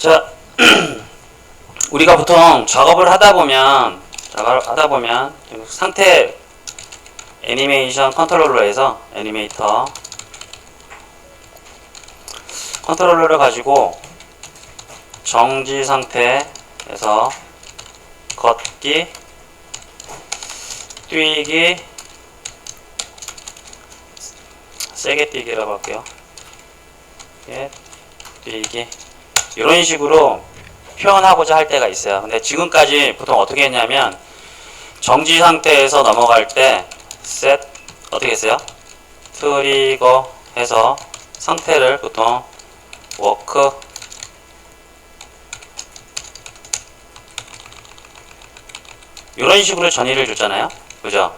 자, 우리가 보통 작업을 하다 보면 상태 애니메이션 컨트롤러에서 애니메이터 컨트롤러를 가지고 정지 상태에서 걷기, 뛰기, 세게 뛰기라고 할게요. 예, 뛰기 이런 식으로 표현하고자 할 때가 있어요. 근데 지금까지 보통 어떻게 했냐면 정지 상태에서 넘어갈 때 셋 어떻게 했어요? 트리거 해서 상태를 보통 워크 이런 식으로 전이를 줬잖아요. 그죠?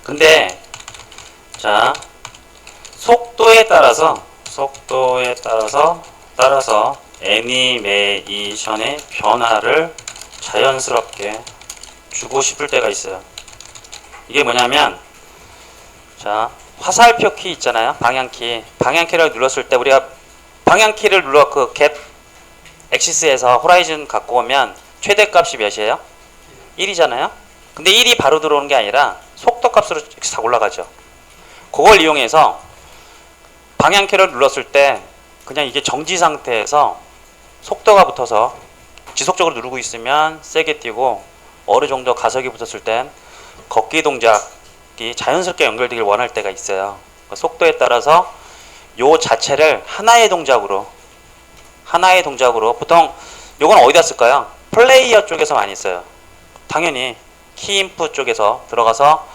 근데 자 속도에 따라서 애니메이션의 변화를 자연스럽게 주고 싶을 때가 있어요. 이게 뭐냐면 자 화살표 키 있잖아요. 방향키를 눌렀을 때 우리가 방향키를 눌러 그 갭 엑시스에서 호라이즌 갖고 오면 최대값이 몇이에요? 1이잖아요. 근데 1이 바로 들어오는 게 아니라 속도값으로 싹 올라가죠. 그걸 이용해서 방향키를 눌렀을 때 그냥 이게 정지 상태에서 속도가 붙어서 지속적으로 누르고 있으면 세게 뛰고 어느 정도 가속이 붙었을 땐 걷기 동작이 자연스럽게 연결되길 원할 때가 있어요. 속도에 따라서 요 자체를 하나의 동작으로 보통 요건 어디다 쓸까요? 플레이어 쪽에서 많이 써요. 당연히 키 인풋 쪽에서 들어가서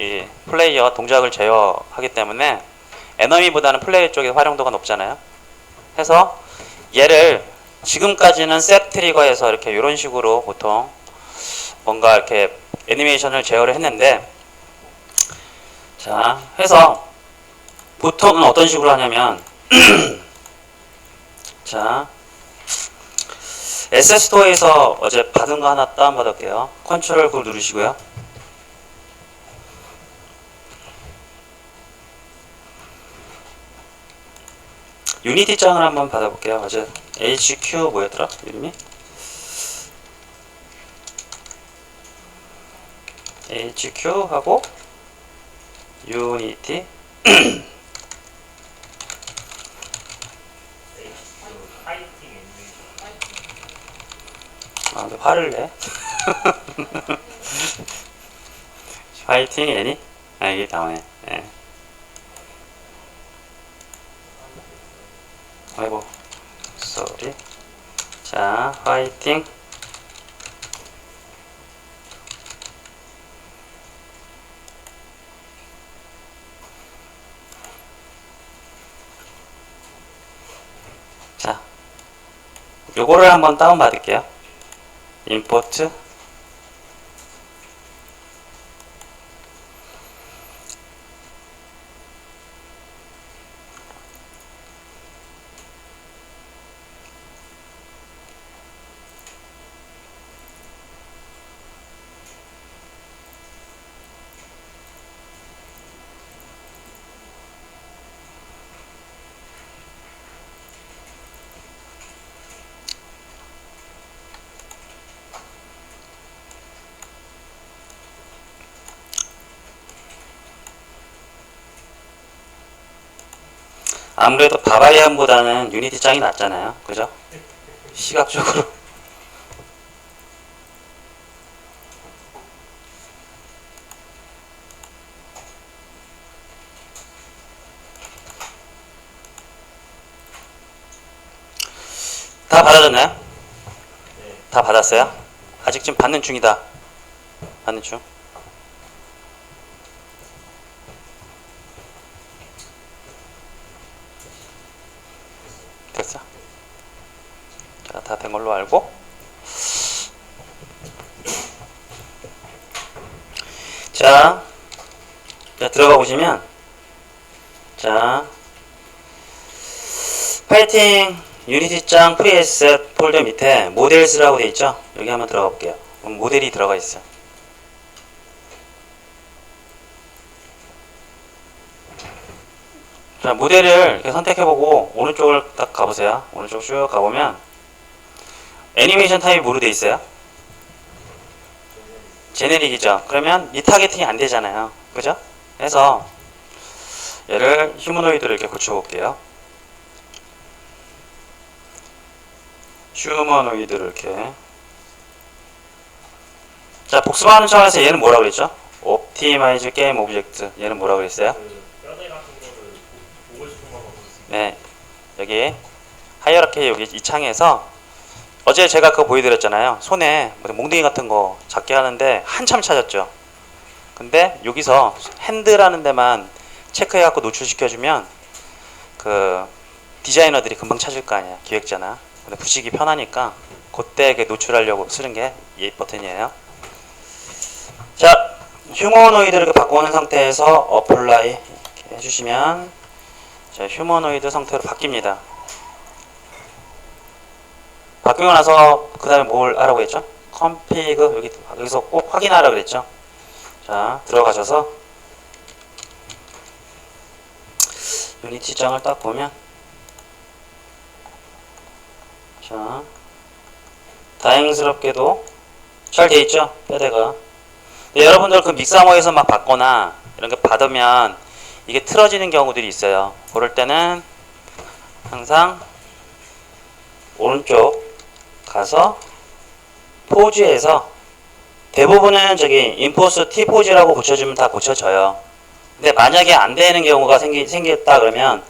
이 플레이어 동작을 제어하기 때문에 에너미보다는 플레이어 쪽에 활용도가 높잖아요. 해서 얘를 지금까지는 셋 트리거에서 이렇게 이런 식으로 보통 뭔가 이렇게 애니메이션을 제어를 했는데 자 해서 보통은 어떤 식으로 하냐면 자 SS스토어에서 어제 받은 거 하나 다운받을게요. 컨트롤 그걸 누르시고요. 유니티 장을 한번 받아볼게요. 어제 HQ 뭐였더라? 이름이? HQ 하고 유니티 아, 너 화를 내? 파이팅 애니? 아, 이게 다음에. 예. 아이고, 쏘리. 자, 화이팅. 자, 요거를 한번 다운 받을게요. 임포트. 아무래도 바바리안보다는 유니티 짱이 낫잖아요. 그죠? 시각적으로. 다 받아줬나요? 다 받았어요? 아직 지금 받는 중이다. 받는 중. 됐어. 자, 다 된 걸로 알고. 자, 들어가 보시면, 자, 파이팅 유니티 짱 프리에셋 폴더 밑에 모델스라고 되어 있죠? 여기 한번 들어가 볼게요. 모델이 들어가 있어요. 자, 모델을 선택해보고 오른쪽을 딱 가보세요. 오른쪽 쭉 가보면 애니메이션 타입이 뭐로 돼 있어요? 제네릭이죠. 그러면 리타겟팅이 안 되잖아요. 그죠? 그래서 얘를 휴머노이드로 이렇게 고쳐볼게요. 휴머노이드를 이렇게. 자, 복습하는 차원에서 얘는 뭐라고 그랬죠? 옵티마이즈 게임 오브젝트. 얘는 뭐라고 그랬어요? 네. 여기 하이어라키 여기 이 창에서 어제 제가 그거 보여드렸잖아요. 손에 몽둥이 같은 거 잡게 하는데 한참 찾았죠. 근데 여기서 핸드라는 데만 체크해갖고 노출시켜주면 그 디자이너들이 금방 찾을 거 아니야. 기획자나. 근데 붙이기 편하니까 그때 노출하려고 쓰는 게 이 버튼이에요. 자, 휴머노이드를 이렇게 바꾸는 상태에서 어플라이 이렇게 해주시면 자, 휴머노이드 상태로 바뀝니다. 바뀌고 나서 그 다음에 뭘 하라고 했죠? 컴피그 여기서 꼭 확인하라고 그랬죠? 자, 들어가셔서 유니티 장을 딱 보면 자, 다행스럽게도 잘 돼 있죠? 뼈대가. 여러분들 그 믹사모에서 막 받거나 이런 게 받으면 이게 틀어지는 경우들이 있어요. 그럴 때는 항상 오른쪽 가서 포즈에서 대부분은 저기 인포스 T 포즈라고 고쳐주면 다 고쳐져요. 근데 만약에 안 되는 경우가 생겼다 그러면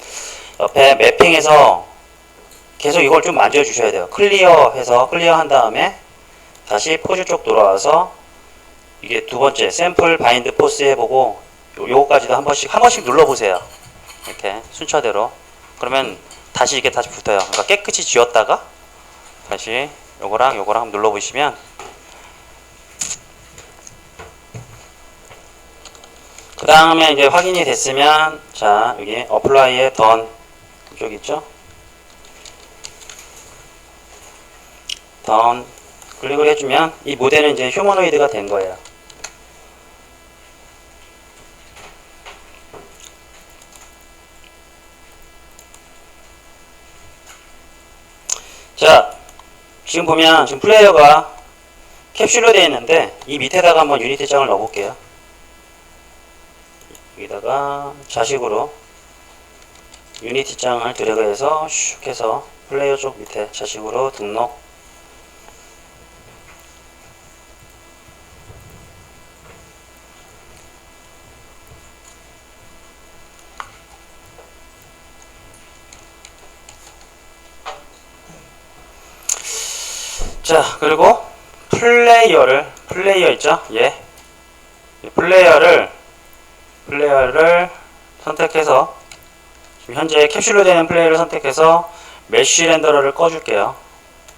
옆에 매핑에서 계속 이걸 좀 만져주셔야 돼요. 클리어해서 클리어한 다음에 다시 포즈 쪽 돌아와서 이게 두 번째 샘플 바인드 포스 해보고 요거까지도 한 번씩 눌러보세요. 이렇게 순차대로. 그러면 다시 이게 다시 붙어요. 그러니까 깨끗이 지웠다가 다시 요거랑 요거랑 한번 눌러보시면 그 다음에 이제 확인이 됐으면 자 여기 어플라이에 던 이쪽 있죠? 던 클릭을 해주면 이 모델은 이제 휴머노이드가 된 거예요. 자, 지금 보면 지금 플레이어가 캡슐로 되어 있는데 이 밑에다가 한번 유니티 장을 넣어 볼게요. 여기다가 자식으로 유니티 장을 드래그해서 슉 해서 플레이어 쪽 밑에 자식으로 등록. 자, 그리고 플레이어 있죠? 예. 플레이어를 선택해서 지금 현재 캡슐로 되는 플레이어를 선택해서 메쉬 렌더러를 꺼줄게요.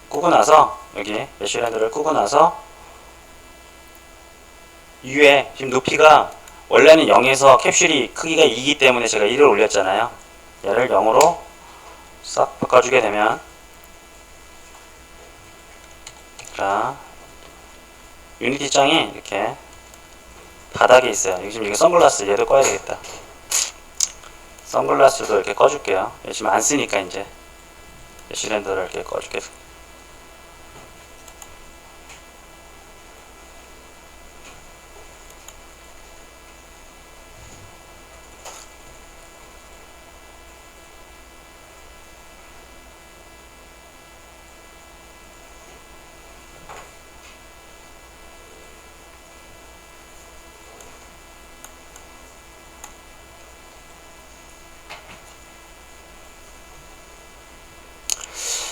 끄고 나서 여기 메쉬 렌더러를 끄고 나서 위에 지금 높이가 원래는 0에서 캡슐이 크기가 2이기 때문에 제가 1을 올렸잖아요. 얘를 0으로 싹 바꿔주게 되면 자 유니티 장이 이렇게 바닥에 있어요. 여기 지금 이게 선글라스 얘도 꺼야 되겠다. 선글라스도 이렇게 꺼줄게요. 지금 안 쓰니까 이제 시렌더를 이렇게 꺼줄게요.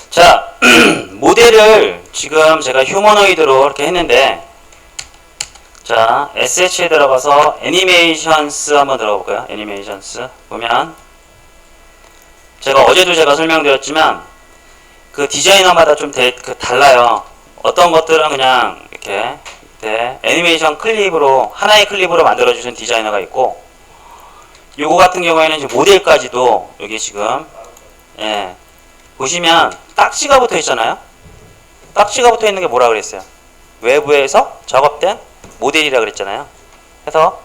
자, 모델을 지금 제가 휴머노이드로 이렇게 했는데 자, SH에 들어가서 애니메이션스 한번 들어가 볼까요? 애니메이션스 보면 제가 어제도 제가 설명드렸지만 그 디자이너마다 좀 달라요. 어떤 것들은 그냥 이렇게 애니메이션 클립으로 하나의 클립으로 만들어주신 디자이너가 있고 요거 같은 경우에는 이제 모델까지도 여기 지금 예, 보시면 딱지가 붙어 있잖아요. 딱지가 붙어 있는 게 뭐라 그랬어요? 외부에서 작업된 모델이라 그랬잖아요. 그래서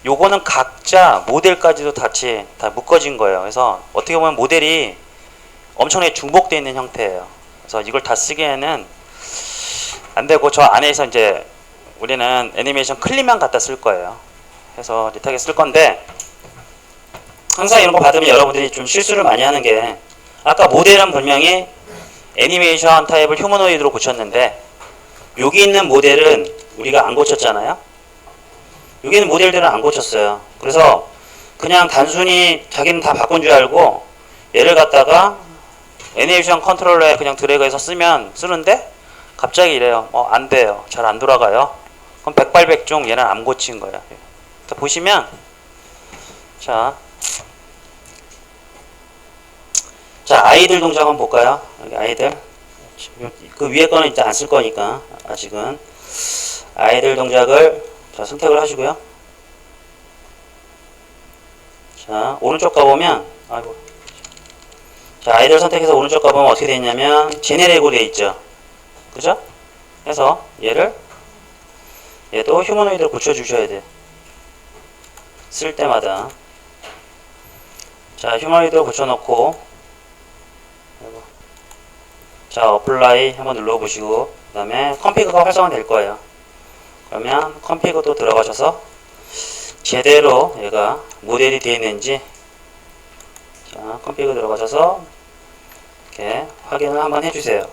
요거는 각자 모델까지도 같이 다 묶어진 거예요. 그래서 어떻게 보면 모델이 엄청나게 중복되어 있는 형태예요. 그래서 이걸 다 쓰기에는 안 되고 저 안에서 이제 우리는 애니메이션 클립만 갖다 쓸 거예요. 해서 리타게 쓸 건데 항상 이런 거 받으면 여러분들이 좀 실수를 많이 하는 게 아까 모델은 분명히 애니메이션 타입을 휴머노이드로 고쳤는데 여기 있는 모델은 우리가 안 고쳤잖아요. 여기 있는 모델들은 안 고쳤어요. 그래서 그냥 단순히 자기는 다 바꾼 줄 알고 얘를 갖다가 애니메이션 컨트롤러에 그냥 드래그해서 쓰는데 갑자기 이래요. 안 돼요. 잘 안 돌아가요. 그럼 백발백중 얘는 안 고친 거예요. 보시면 자 아이들 동작 한번 볼까요? 여기 아이들 그 위에 거는 이제 안 쓸 거니까 아직은 아이들 동작을 자 선택을 하시고요. 자 오른쪽 가보면 자 아이들 선택해서 오른쪽 가보면 어떻게 되어 있냐면 제네레이고 되어 있죠. 그죠? 그래서 얘도 휴머노이드를 고쳐주셔야 돼. 쓸 때마다 자 휴머노이드를 고쳐놓고 자 어플라이 한번 눌러보시고 그 다음에 컴피그가 활성화될 거예요. 그러면 컴피그도 들어가셔서 제대로 얘가 모델이 되어 있는지 자 컴피그 들어가셔서 이렇게 확인을 한번 해주세요.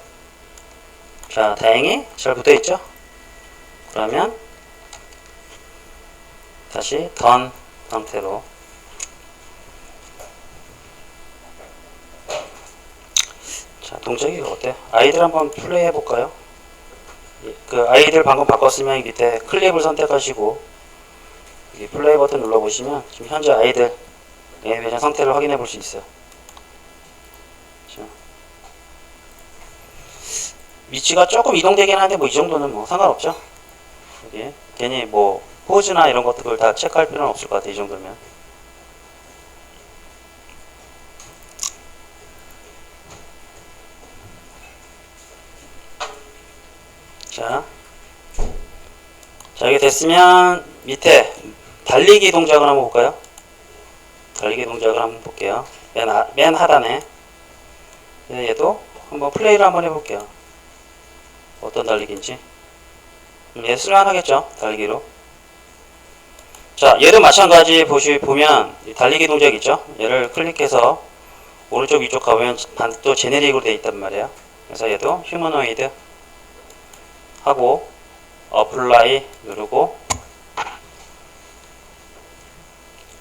자 다행히 잘 붙어있죠? 그러면 다시 던 상태로 자 동작이 어때? 아이들 한번 플레이 해볼까요? 그 아이들 방금 바꿨으면 밑에 클립을 선택하시고 이 플레이 버튼 눌러보시면 지금 현재 아이들 애니메이션 상태를 확인해 볼 수 있어요. 자, 위치가 조금 이동되긴 하는데 뭐 이 정도는 뭐 상관없죠. 여기 괜히 뭐 포즈나 이런 것들을 다 체크할 필요는 없을 것 같아요. 이 정도면. 자 이게 됐으면 밑에 달리기 동작을 한번 볼까요? 달리기 동작을 한번 볼게요. 맨 하단에 얘도 한번 플레이를 한번 해볼게요. 어떤 달리기인지. 얘 쓸만하겠죠? 달리기로. 자 얘도 마찬가지 보면 달리기 동작 있죠? 얘를 클릭해서 오른쪽 위쪽 가보면 또 제네릭으로 되어 있단 말이에요. 그래서 얘도 휴머노이드 하고 어플라이 누르고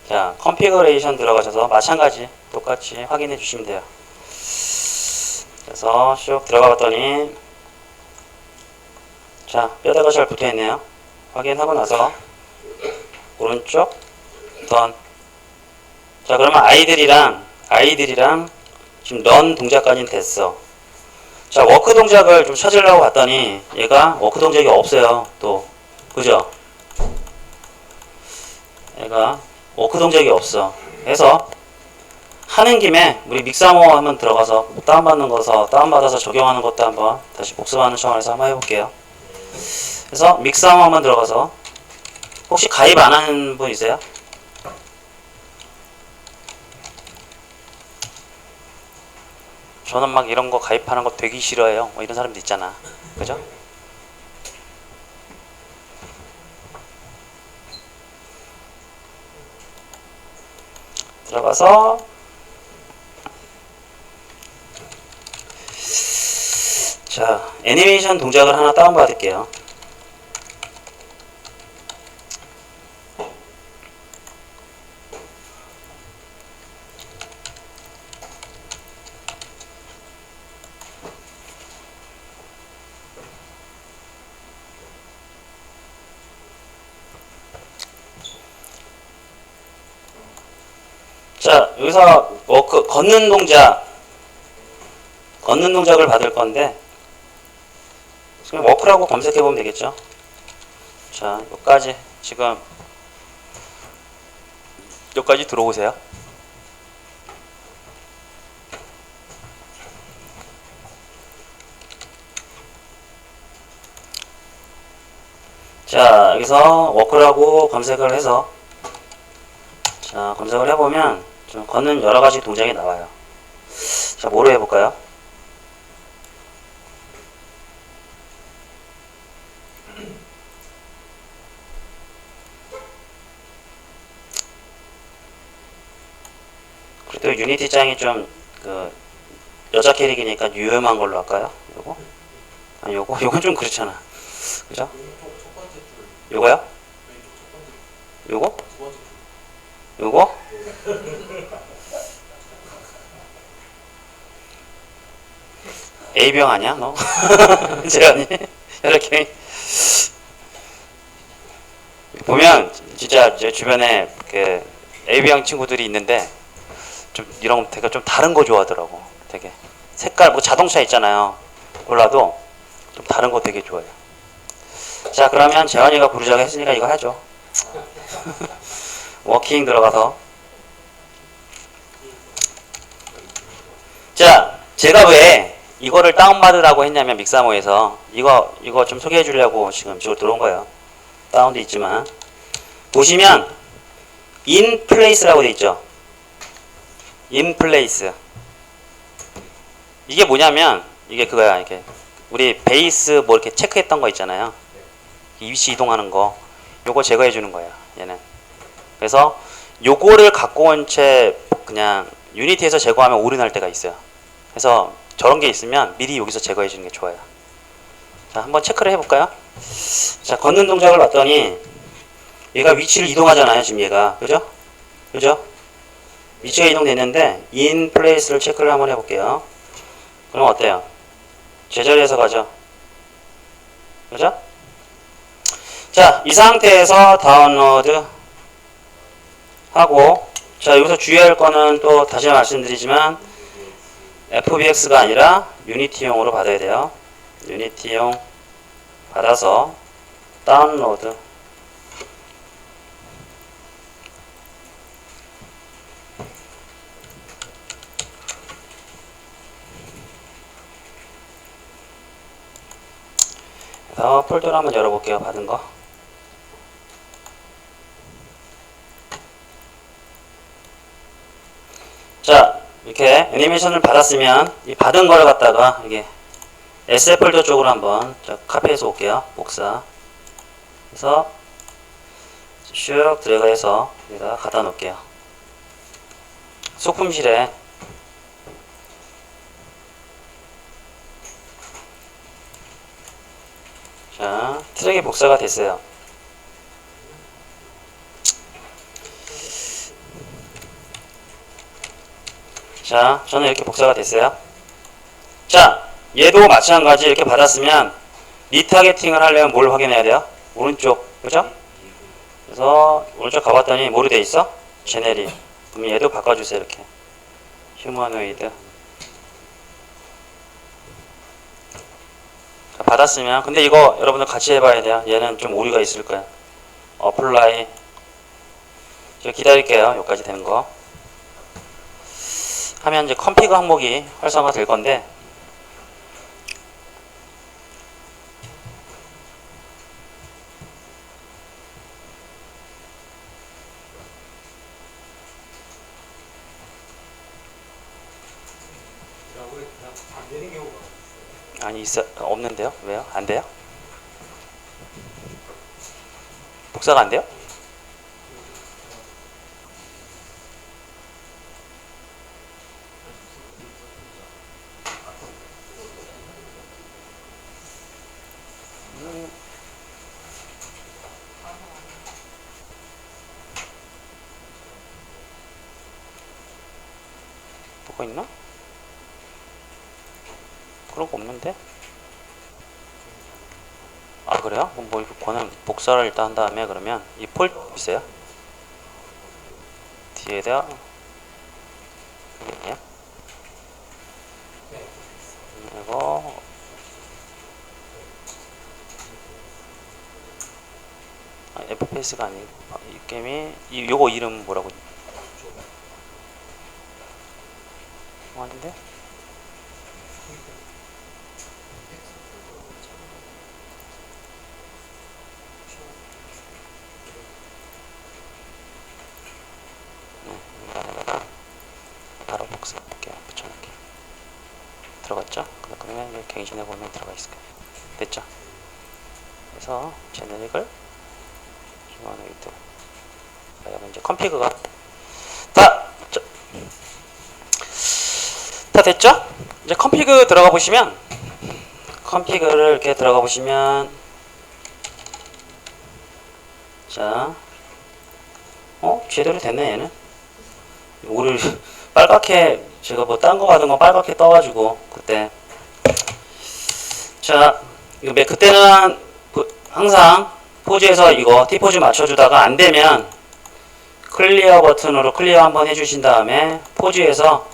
자 컨피그레이션 들어가셔서 마찬가지 똑같이 확인해 주시면 돼요. 그래서 쭉 들어가 봤더니 자 뼈대가 잘 붙어 있네요. 확인하고 나서 오른쪽 던 자 그러면 아이들이랑 지금 런 동작까지는 됐어. 자 워크 동작을 좀 찾으려고 봤더니 얘가 워크 동작이 없어요. 또 그죠? 얘가 워크 동작이 없어. 그래서 하는 김에 우리 믹사모 한번 들어가서 다운받아서 적용하는 것도 한번 다시 복습하는 차원에서 한번 해볼게요. 그래서 믹사모 한번 들어가서 혹시 가입 안 하는 분 있어요? 저는 막 이런 거 가입하는 거 되게 싫어해요. 뭐 이런 사람도 있잖아. 그죠? 들어가서 자 애니메이션 동작을 하나 다운받을게요. 자 여기서 걷는 동작을 받을 건데 지금 워크라고 검색해 보면 되겠죠. 자 여기까지 지금 여기까지 들어오세요. 자 여기서 워크라고 검색을 해서 자 검색을 해보면 좀 걷는 여러가지 동작이 나와요. 자, 뭐로 해볼까요? 그래도 유니티 짱이 좀 그 여자 캐릭이니까 유용한 걸로 할까요? 요거? 아니 요건 좀 그렇잖아. 그죠? 요거요? 요거? 요거? A병 아니야 너? 재현이 이렇게 보면 진짜 제 주변에 그 A병 친구들이 있는데 좀 이런 거 되게 좀 다른 거 좋아하더라고. 되게 색깔 뭐 자동차 있잖아요. 골라도 좀 다른 거 되게 좋아해요. 자, 그러면 재환이가 부르자고 했으니까 이거 하죠. 워킹 들어가서. 자, 제가 왜 이거를 다운받으라고 했냐면 믹사모에서 이거 좀 소개해 주려고 지금 들어온 거예요. 다운도 있지만 보시면 in place라고 돼 있죠. in place. 이게 뭐냐면 이게 그거야. 이게 우리 베이스 뭐 이렇게 체크했던 거 있잖아요. 이 위치 이동하는 거 요거 제거해 주는 거야. 얘는. 그래서 요거를 갖고 온 채 그냥 유니티에서 제거하면 오류 날 때가 있어요. 그래서 저런 게 있으면 미리 여기서 제거해 주는 게 좋아요. 자, 한번 체크를 해볼까요? 자, 걷는 동작을 봤더니 얘가 위치를 이동하잖아요. 지금 얘가. 그죠? 그죠? 위치가 이동됐는데 in place를 체크를 한번 해볼게요. 그럼 어때요? 제자리에서 가죠. 그죠? 자, 이 상태에서 다운로드 하고, 자, 여기서 주의할 거는 또 다시 말씀드리지만 FBX가 아니라 유니티용으로 받아야 돼요. 유니티용 받아서 다운로드. 그래서 폴더를 한번 열어볼게요. 받은 거. 자, 이렇게 애니메이션을 받았으면 이 받은 걸 갖다가 이게 SF 폴더 쪽으로 한번 카피해서 올게요. 복사. 그래서 슉 드래그해서 여기다 갖다 놓을게요. 소품실에 자, 트랙이 복사가 됐어요. 자, 저는 이렇게 복사가 됐어요. 자, 얘도 마찬가지 이렇게 받았으면 리타겟팅을 하려면 뭘 확인해야 돼요? 오른쪽, 그죠? 그래서 오른쪽 가봤더니 뭐로 돼 있어? 제네리. 그럼 얘도 바꿔주세요. 이렇게 휴머노이드. 자, 받았으면 근데 이거 여러분들 같이 해봐야 돼요. 얘는 좀 오류가 있을 거야. 어플라이. 제가 기다릴게요. 여기까지 되는 거. 하면 이제 컴피그 항목이 활성화 될 건데 아니 없는데요? 왜요? 안 돼요? 복사가 안 돼요? 뭐가 있나? 그런 거 없는데? 아, 그래요? 그럼 뭐 이거는 복사를 일단 한 다음에 그러면 이 폴더 있어요? 뒤에다 이거 FPS가 아니고 이 게임이 요거 이름 뭐라고 아닌데? 네, 여기다가 바로 복사할게요. 붙여놓을게요. 갱신해 보면 들어가 있을 거예요. 됐죠? 그래서 제네릭을 기본하게 또 그러면 이제 컴피그가 다 됐죠? 이제 컴피그 들어가 보시면 컴피그를 이렇게 들어가 보시면 자, 제대로 됐네 얘는. 오를 빨갛게 제가 뭐 딴 거 받은 거 빨갛게 떠가지고 그때 자 이거 그때는 항상 포즈에서 이거 T포즈 맞춰주다가 안 되면 클리어 버튼으로 클리어 한번 해주신 다음에 포즈에서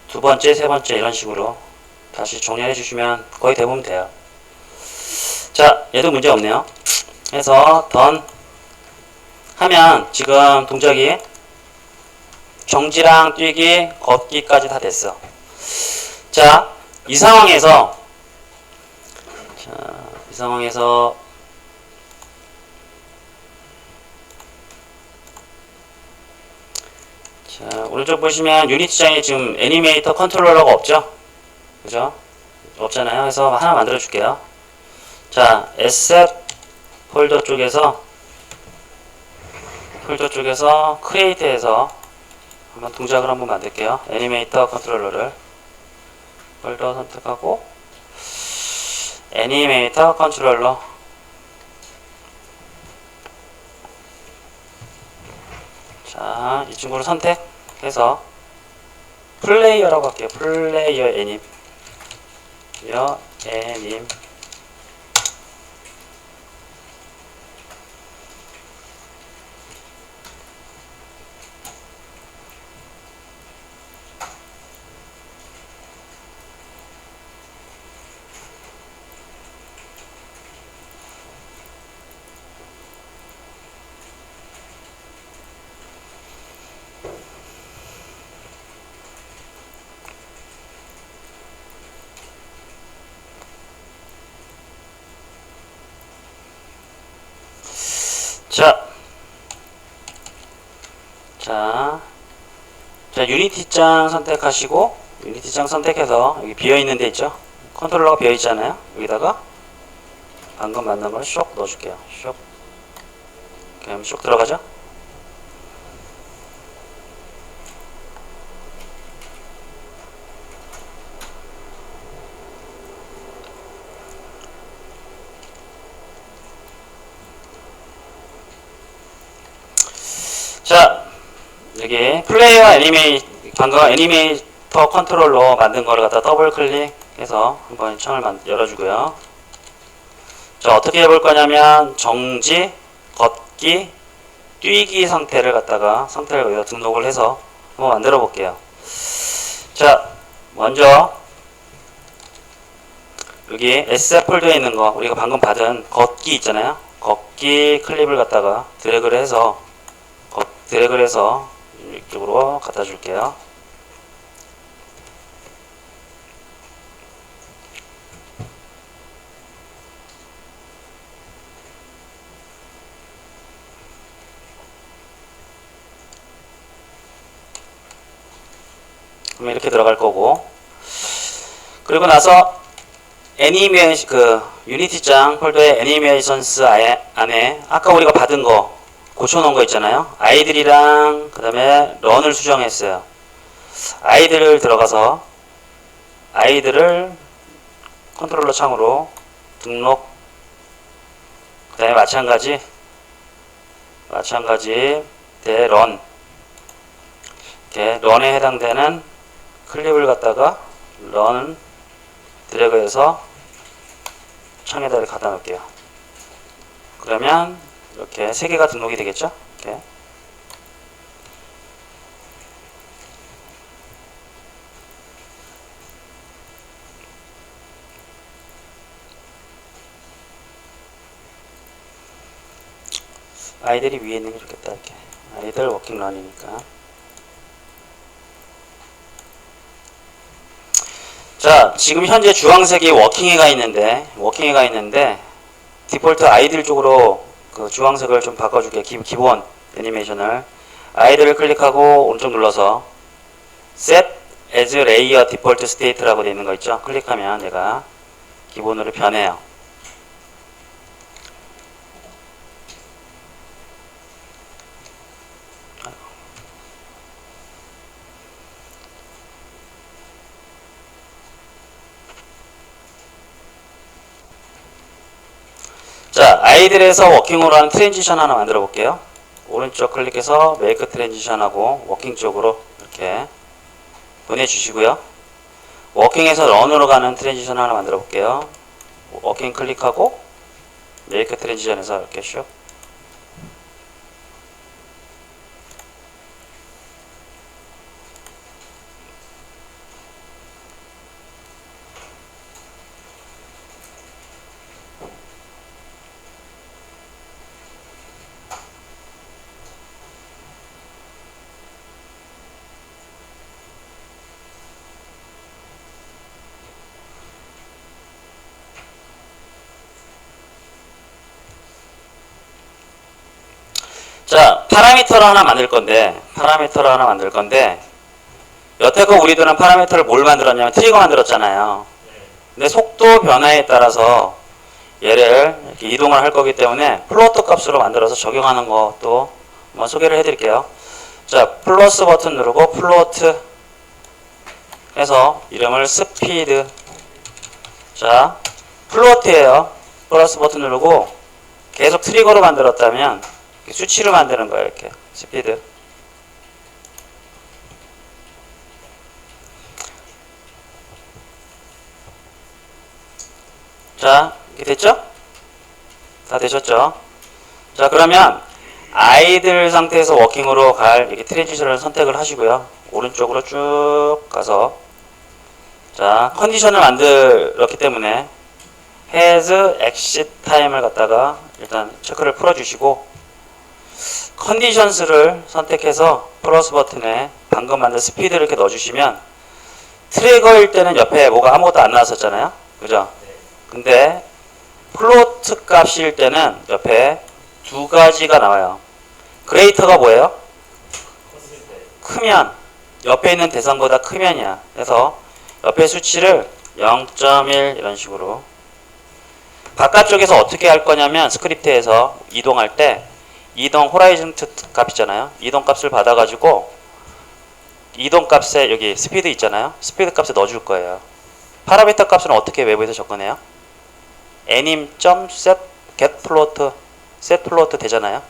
두 번째, 세 번째 이런 식으로 다시 정리해 주시면 거의 대부분 돼요. 자, 얘도 문제 없네요. 해서 던 하면 지금 동작이 정지랑 뛰기, 걷기까지 다 됐어. 자, 이 상황에서 자, 오른쪽 보시면 유니티장에 지금 애니메이터 컨트롤러가 없죠? 그죠? 없잖아요. 그래서 하나 만들어 줄게요. 자, 에셋 폴더 쪽에서 크리에이트에서 한번 동작을 한번 만들게요. 애니메이터 컨트롤러를 폴더 선택하고 애니메이터 컨트롤러 자, 이 친구를 선택해서 플레이어라고 할게요. 플레이어 애님 자, 유니티장 선택하시고, 유니티장 선택해서, 여기 비어있는 데 있죠? 컨트롤러가 비어있잖아요? 여기다가, 방금 만든 걸 쇽 넣어줄게요. 쇽. 그럼 쇽 들어가죠? 자, 여기 플레이어 방금 애니메이터 컨트롤러 만든 거를 갖다 더블 클릭해서 한번 창을 열어주고요. 자, 어떻게 해볼 거냐면 정지, 걷기, 뛰기 상태를 여기다 등록을 해서 한번 만들어 볼게요. 자, 먼저 여기 S 폴더에 있는 거 우리가 방금 받은 걷기 있잖아요. 걷기 클립을 갖다가 드래그를 해서 이쪽으로 갖다 줄게요. 그러면 이렇게 들어갈 거고, 그리고 나서 유니티장 폴더의 애니메이션스 안에 아까 우리가 받은 거 고쳐놓은 거 있잖아요. 아이들이랑 그 다음에 런을 수정했어요. 아이들을 들어가서 아이들을 컨트롤러 창으로 등록, 그 다음에 마찬가지 런 이렇게 런에 해당되는 클립을 갖다가 런 드래그해서 창에다 이렇게 갖다 놓을게요. 그러면 이렇게 세 개가 등록이 되겠죠? 이렇게. 아이들이 위에 있는 게 좋겠다. 이렇게 아이들 워킹 런이니까. 자, 지금 현재 주황색이 워킹해가 있는데 디폴트 아이들 쪽으로 그 주황색을 좀 바꿔줄게요. 기본 애니메이션을 아이들을 클릭하고 오른쪽 눌러서 Set as Layer Default State라고 되어 있는 거 있죠? 클릭하면 얘가 기본으로 변해요. 자, 아이들에서 워킹으로 하는 트랜지션 하나 만들어 볼게요. 오른쪽 클릭해서 메이크 트랜지션하고 워킹 쪽으로 이렇게 보내주시고요. 워킹에서 런으로 가는 트랜지션 하나 만들어 볼게요. 워킹 클릭하고 메이크 트랜지션에서 이렇게 슉. 자, 파라미터를 하나 만들 건데, 여태껏 우리들은 파라미터를 뭘 만들었냐면 트리거 만들었잖아요. 근데 속도 변화에 따라서 얘를 이렇게 이동을 할 거기 때문에 플로트 값으로 만들어서 적용하는 것도 한번 소개를 해드릴게요. 자, 플러스 버튼 누르고 플로트 해서 이름을 스피드. 자, 플로트예요. 플러스 버튼 누르고 계속 트리거로 만들었다면 수치를 만드는 거예요. 이렇게 스피드. 자, 이렇게 됐죠? 다 되셨죠? 자, 그러면 아이들 상태에서 워킹으로 갈 이렇게 트랜지션을 선택을 하시고요. 오른쪽으로 쭉 가서 자, 컨디션을 만들었기 때문에 has exit time을 갖다가 일단 체크를 풀어주시고 컨디션스를 선택해서 플러스 버튼에 방금 만든 스피드를 이렇게 넣어주시면 트리거일 때는 옆에 뭐가 아무것도 안 나왔었잖아요. 그죠? 근데 플로트 값일 때는 옆에 두 가지가 나와요. 그레이터가 뭐예요? 크면 옆에 있는 대상보다 크면이야. 그래서 옆에 수치를 0.1 이런 식으로 바깥쪽에서 어떻게 할 거냐면 스크립트에서 이동할 때 이동 호라이즌 값 있잖아요. 이동 값을 받아가지고 이동 값에 여기 스피드 있잖아요. 스피드 값에 넣어줄 거예요. 파라미터 값은 어떻게 외부에서 접근해요? anim.set getFloat setFloat 되잖아요.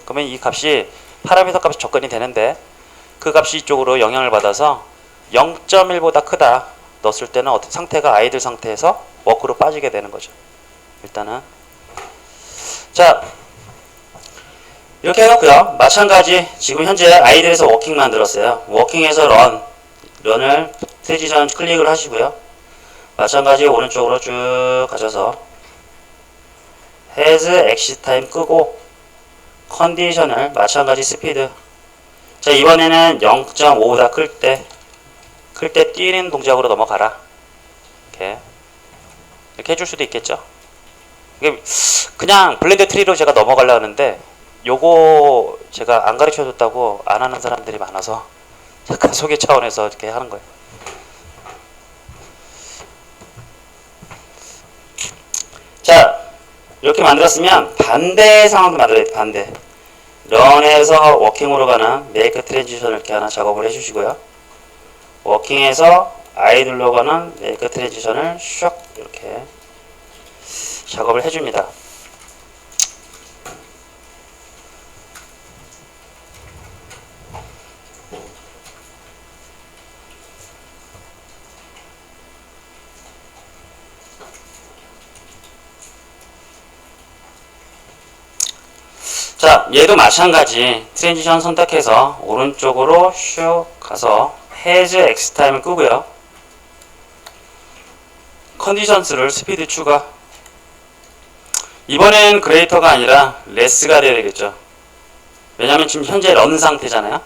그러면 이 값이 파라미터 값이 접근이 되는데 그 값이 이쪽으로 영향을 받아서 0.1보다 크다 넣었을 때는 어떤 상태가 아이들 상태에서 워크로 빠지게 되는 거죠. 일단은 자 이렇게 해놓고요. 마찬가지 지금 현재 아이들에서 워킹 만들었어요. 워킹에서 런을 트랜지션 클릭을 하시고요. 마찬가지 오른쪽으로 쭉 가셔서 has exit time 끄고 컨디션을 마찬가지 스피드. 자, 이번에는 0.5보다 클 때 뛰는 동작으로 넘어가라. 이렇게 해줄 수도 있겠죠. 이게 그냥 블렌드 트리로 제가 넘어가려고 하는데 요거 제가 안 가르쳐 줬다고 안 하는 사람들이 많아서 잠깐 소개 차원에서 이렇게 하는 거예요. 자, 이렇게 만들었으면 반대 상황도 만들어야 돼. 반대. 런에서 워킹으로 가는 메이크 트랜지션을 이렇게 하나 작업을 해주시고요. 워킹에서 아이들로 가는 메이크 트랜지션을 슉 이렇게 작업을 해줍니다. 자, 얘도 마찬가지 트랜지션 선택해서 오른쪽으로 슉 가서 has x time을 끄고요. 컨디션스를 스피드 추가. 이번엔 그레이터가 아니라 레스가 돼야 되겠죠. 왜냐면 지금 현재 런 상태잖아요.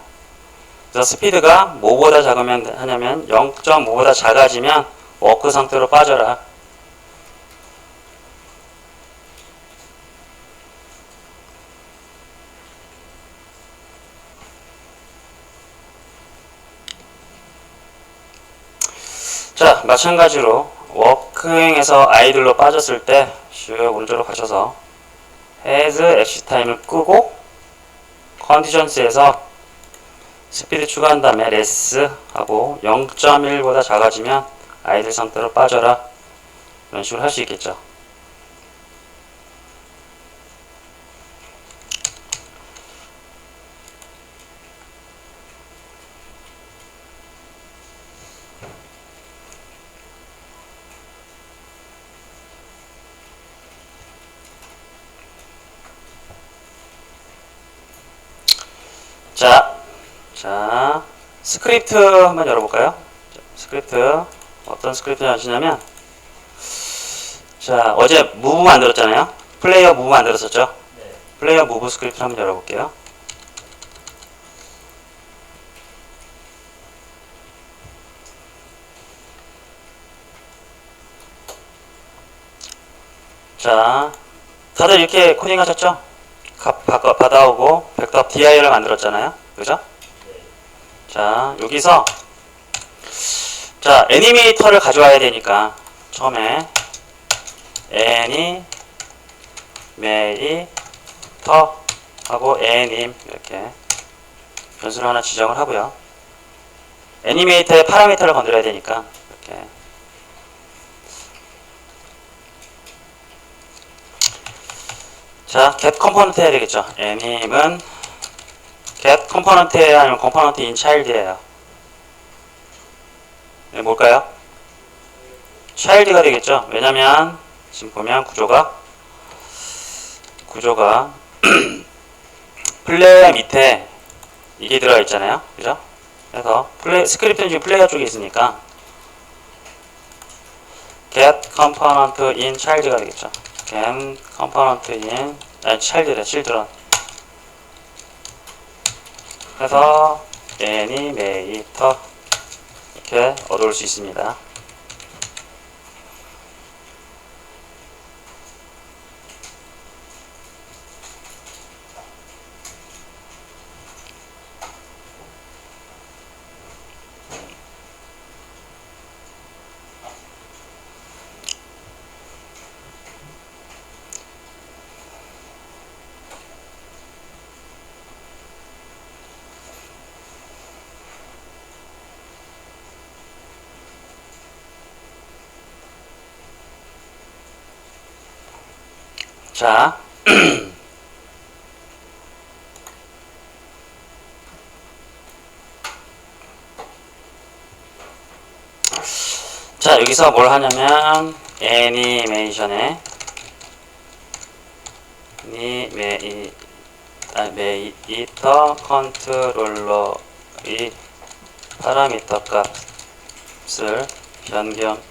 그래서 스피드가 뭐보다 작으면 하냐면 0.5보다 작아지면 워크 상태로 빠져라. 자, 마찬가지로 워크 체크행에서 아이들로 빠졌을 때 슉 오른쪽으로 가셔서 has exit time을 끄고 컨디션스에서 스피드 추가한 다음에 less 하고 0.1보다 작아지면 아이들 상태로 빠져라, 이런 식으로 할 수 있겠죠. 자, 스크립트 한번 열어볼까요? 자, 스크립트, 어떤 스크립트 하시냐면, 자, 어제 무브 만들었잖아요? 플레이어 무브 만들었었죠? 네. 플레이어 무브 스크립트 한번 열어볼게요. 자, 다들 이렇게 코딩 하셨죠? 받아오고, 벡터 dir을 만들었잖아요? 그죠? 자, 여기서 자, 애니메이터를 가져와야 되니까 처음에 애니메이터 하고 애님 이렇게 변수를 하나 지정을 하고요. 애니메이터의 파라미터를 건드려야 되니까 이렇게 자, get 컴포넌트 해야 되겠죠. 애님은 get 컴포넌트예요, 아니면 컴포넌트 in child예요? 네, 뭘까요? child가 되겠죠. 왜냐면 지금 보면 구조가 플레이어 밑에 이게 들어가 있잖아요. 그죠? 그래서 스크립트는 지금 플레이어 쪽에 있으니까 get component in child가 되겠죠. get component in child래, children. 해서 애니메이터 이렇게 얻어올 수 있습니다. 자, 자, 여기서 뭘 하냐면 애니메이션에 메이터 컨트롤러의 파라미터 값을 변경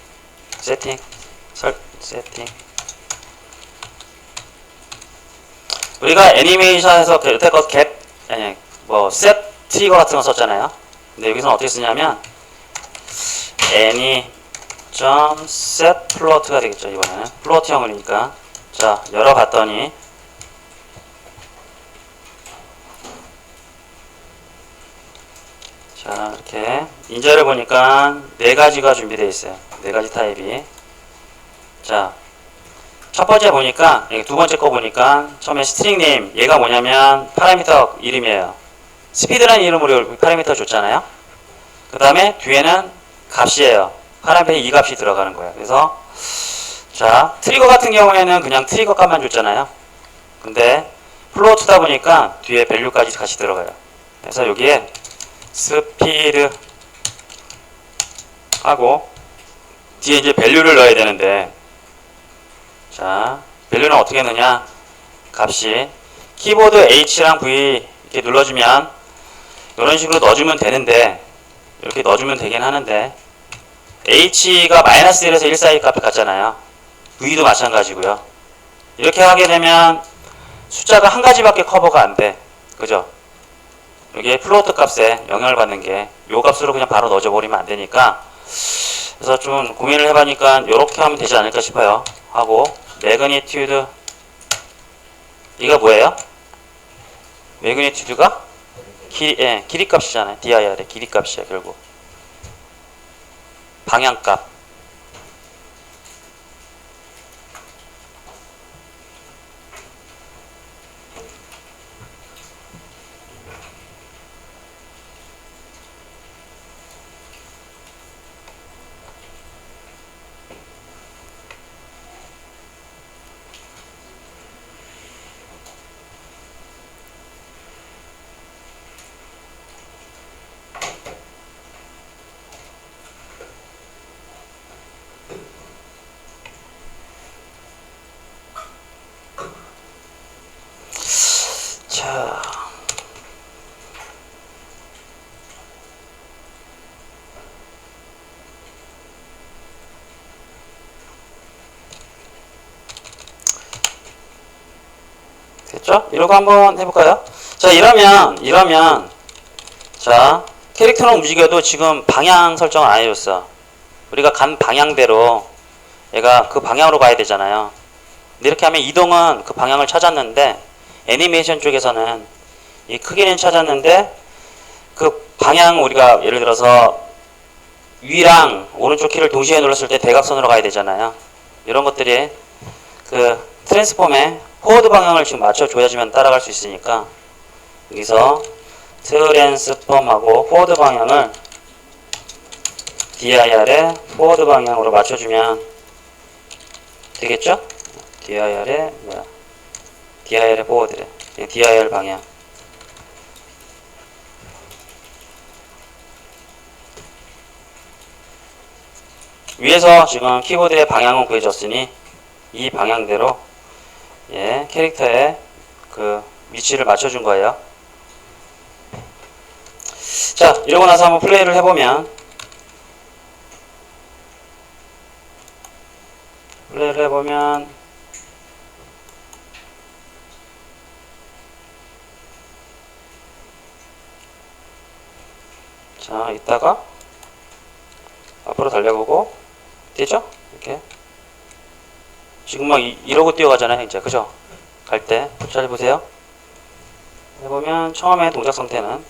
세팅 우리가 애니메이션에서 여태껏 set 트리거 같은 거 썼잖아요. 근데 여기서는 어떻게 쓰냐면 any.set 플로트가 되겠죠. 이번에는 플로트형이니까. 자, 열어봤더니 자, 이렇게 인저를 보니까 4가지가 준비되어 있어요. 4가지 타입이. 자, 첫 번째 보니까, 두 번째 거 보니까, 처음에 스트링 네임, 얘가 뭐냐면, 파라미터 이름이에요. 스피드라는 이름으로 파라미터 줬잖아요. 그 다음에 뒤에는 값이에요. 파라미터에 이 값이 들어가는 거예요. 그래서, 자, 트리거 같은 경우에는 그냥 트리거 값만 줬잖아요. 근데, 플로트다 보니까 뒤에 밸류까지 같이 들어가요. 그래서 여기에 스피드 하고, 뒤에 이제 밸류를 넣어야 되는데, 자, 밸류는 어떻게 넣냐? 값이 키보드 H랑 V 이렇게 눌러주면 이런 식으로 넣어주면 되는데 이렇게 넣어주면 되긴 하는데 H가 마이너스 1에서 1 사이 값이 같잖아요. V도 마찬가지고요. 이렇게 하게 되면 숫자가 한 가지밖에 커버가 안 돼. 그죠? 여기에 플로트 값에 영향을 받는 게 요 값으로 그냥 바로 넣어줘 버리면 안 되니까 그래서 좀 고민을 해보니까 이렇게 하면 되지 않을까 싶어요. 하고 매그니튜드 이거 뭐예요? 매그니튜드가 길이 값이잖아요. dir의 길이 값이야 결국. 방향값. 그렇죠? 이런 거 한번 해볼까요? 자, 이러면 자, 캐릭터는 움직여도 지금 방향 설정을 안 해줬어. 우리가 간 방향대로 얘가 그 방향으로 가야 되잖아요. 근데 이렇게 하면 이동은 그 방향을 찾았는데 애니메이션 쪽에서는 이 크기는 찾았는데 그 방향 우리가 예를 들어서 위랑 오른쪽 키를 동시에 눌렀을 때 대각선으로 가야 되잖아요. 이런 것들이 그 트랜스폼의 포워드 방향을 지금 맞춰줘야지만 따라갈 수 있으니까 여기서 트랜스폼하고 포워드 방향을 DIR의 포워드 방향으로 맞춰주면 되겠죠? DIR의 뭐야? DIR의 포워드래. DIR 방향. 위에서 지금 키보드의 방향은 구해졌으니 이 방향대로 예, 캐릭터의 그 위치를 맞춰준 거예요. 자, 이러고 나서 한번 플레이를 해보면 자, 이따가 앞으로 달려보고 뛰죠? 이렇게 지금 막 이러고 뛰어가잖아요 이제. 그죠? 갈 때 잘 보세요. 해보면 처음에 동작 상태는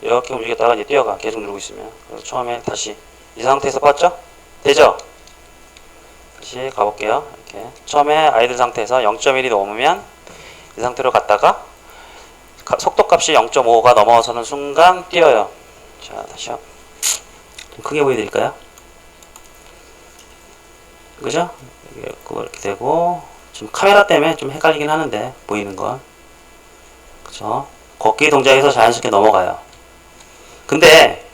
이렇게 움직였다가 이제 뛰어가. 계속 누르고 있으면. 그래서 처음에 다시 이 상태에서 봤죠? 되죠? 다시 가볼게요. 이렇게 처음에 아이들 상태에서 0.1이 넘으면 이 상태로 갔다가 속도값이 0.5가 넘어서는 순간 뛰어요. 자, 다시요. 좀 크게 보여드릴까요? 그죠? 이렇게 되고 지금 카메라 때문에 좀 헷갈리긴 하는데 보이는 건 그죠? 걷기 동작에서 자연스럽게 넘어가요. 근데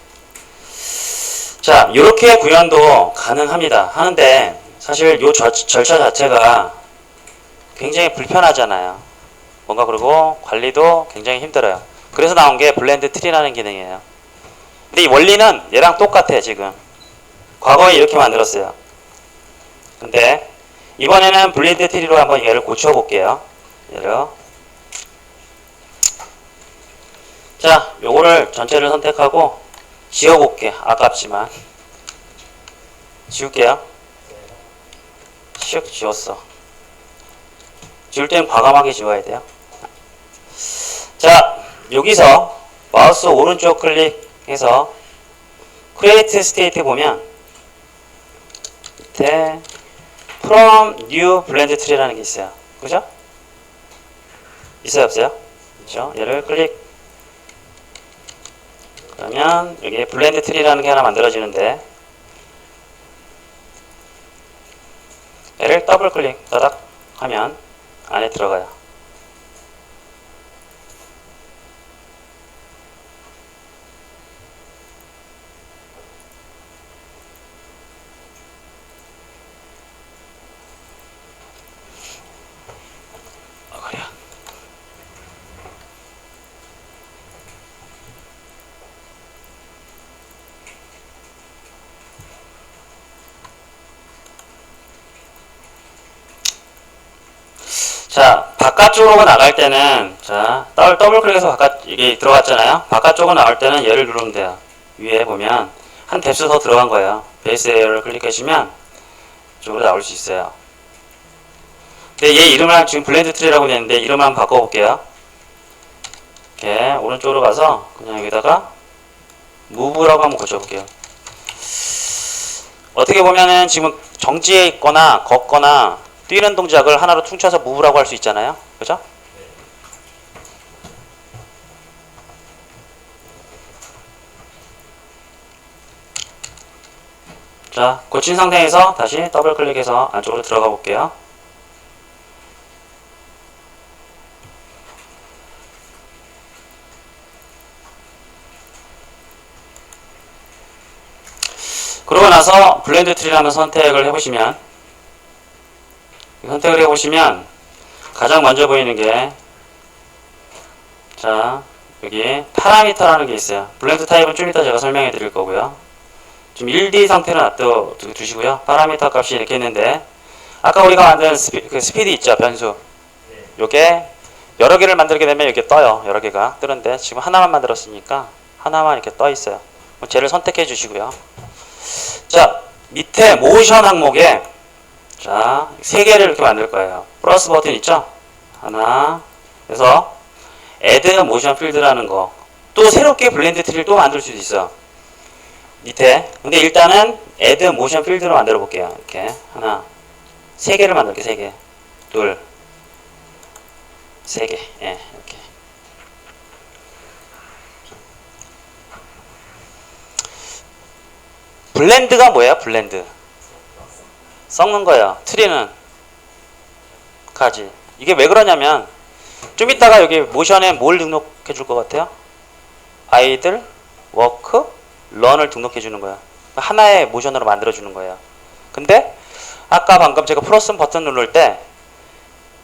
자, 이렇게 구현도 가능합니다. 하는데 사실 이 절차 자체가 굉장히 불편하잖아요. 뭔가 그리고 관리도 굉장히 힘들어요. 그래서 나온 게 블렌드 트리라는 기능이에요. 근데 이 원리는 얘랑 똑같아 지금. 과거에 이렇게 만들었어요. 근데 이번에는 블렌드 트리로 한번 얘를 고쳐볼게요. 얘를. 자, 요거를 전체를 선택하고 지워볼게. 아깝지만 지울게요. 슉 지웠어. 지울 때는 과감하게 지워야 돼요. 자, 여기서 마우스 오른쪽 클릭해서 Create State 보면 밑에 From New Blend Tree라는 게 있어요. 그죠? 있어요, 없어요? 그죠? 얘를 클릭. 그러면 여기 블렌드 트리라는 게 하나 만들어지는데 얘를 더블 클릭 따닥 하면 안에 들어가요. 자, 바깥쪽으로 나갈 때는, 자, 더블 클릭해서 이게 들어갔잖아요? 바깥쪽으로 나올 때는 얘를 누르면 돼요. 위에 보면, 한 뎁스 더 들어간 거예요. 베이스 에어를 클릭하시면, 이쪽으로 나올 수 있어요. 근데 얘 이름을 지금 블렌드 트리라고 되는데, 이름을 한번 바꿔볼게요. 이렇게, 오른쪽으로 가서, 그냥 여기다가, 무브라고 한번 고쳐볼게요. 어떻게 보면은 지금 정지해 있거나, 걷거나, 뛰는 동작을 하나로 퉁쳐서 무브라고 할 수 있잖아요. 그죠? 자, 고친 상태에서 다시 더블 클릭해서 안쪽으로 들어가 볼게요. 그러고 나서 블렌드 트리라는 선택을 해보시면 선택을 해보시면 가장 먼저 보이는 게 자, 여기 파라미터라는 게 있어요. 블렌드 타입은 좀 이따 제가 설명해 드릴 거고요. 지금 1D 상태는 놔두시고요. 파라미터 값이 이렇게 있는데 아까 우리가 만든 스피드 있죠, 변수. 요게 여러 개를 만들게 되면 이렇게 떠요. 여러 개가 뜨는데 지금 하나만 만들었으니까 하나만 이렇게 떠 있어요. 쟤를 선택해 주시고요. 자, 밑에 모션 항목에 자, 세 개를 이렇게 만들 거예요. 플러스 버튼 있죠? 하나. 그래서 add motion field라는 거. 또 새롭게 블렌드 트리를 또 만들 수도 있어. 밑에. 근데 일단은 add motion field로 만들어 볼게요. 이렇게. 하나. 세 개를 만들게, 세 개. 둘. 세 개. 예, 이렇게. 블렌드가 뭐예요? 블렌드. 섞는 거예요. 트리는 가지. 이게 왜 그러냐면 좀 이따가 여기 모션에 뭘 등록해 줄 것 같아요? 아이들, 워크, 런을 등록해 주는 거야. 하나의 모션으로 만들어 주는 거예요. 근데 아까 방금 제가 플러스 버튼 누를 때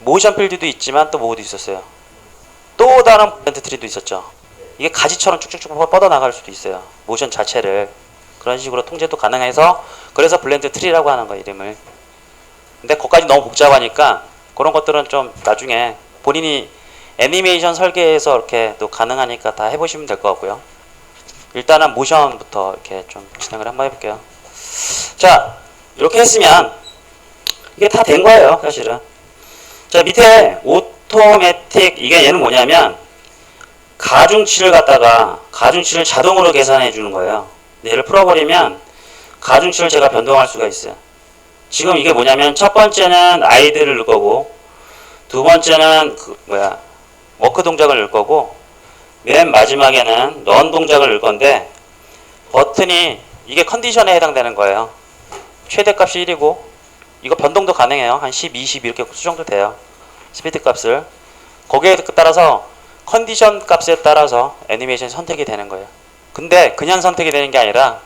모션 필드도 있지만 또 뭐도 있었어요. 또 다른 블렌드 트리도 있었죠. 이게 가지처럼 쭉쭉쭉 뻗어 나갈 수도 있어요. 모션 자체를. 그런 식으로 통제도 가능해서 그래서 블렌드 트리라고 하는 거예요, 이름을. 근데 거기까지 너무 복잡하니까 그런 것들은 좀 나중에 본인이 애니메이션 설계에서 이렇게 또 가능하니까 다 해보시면 될 것 같고요. 일단은 모션부터 이렇게 좀 진행을 한번 해볼게요. 자, 이렇게 했으면 이게 다 된 거예요, 사실은. 자, 밑에 오토매틱, 이게 얘는 뭐냐면 가중치를 갖다가 가중치를 자동으로 계산해 주는 거예요. 얘를 풀어버리면 가중치를 제가 변동할 수가 있어요. 지금 이게 뭐냐면 첫 번째는 아이들을 넣을 거고 두 번째는 워크 동작을 넣을 거고 맨 마지막에는 런 동작을 넣을 건데 버튼이 이게 컨디션에 해당되는 거예요. 최대값이 1이고 이거 변동도 가능해요. 한 10, 20 이렇게 수정도 돼요. 스피드 값을 거기에 따라서 컨디션 값에 따라서 애니메이션이 선택이 되는 거예요. 근데 그냥 선택이 되는 게 아니라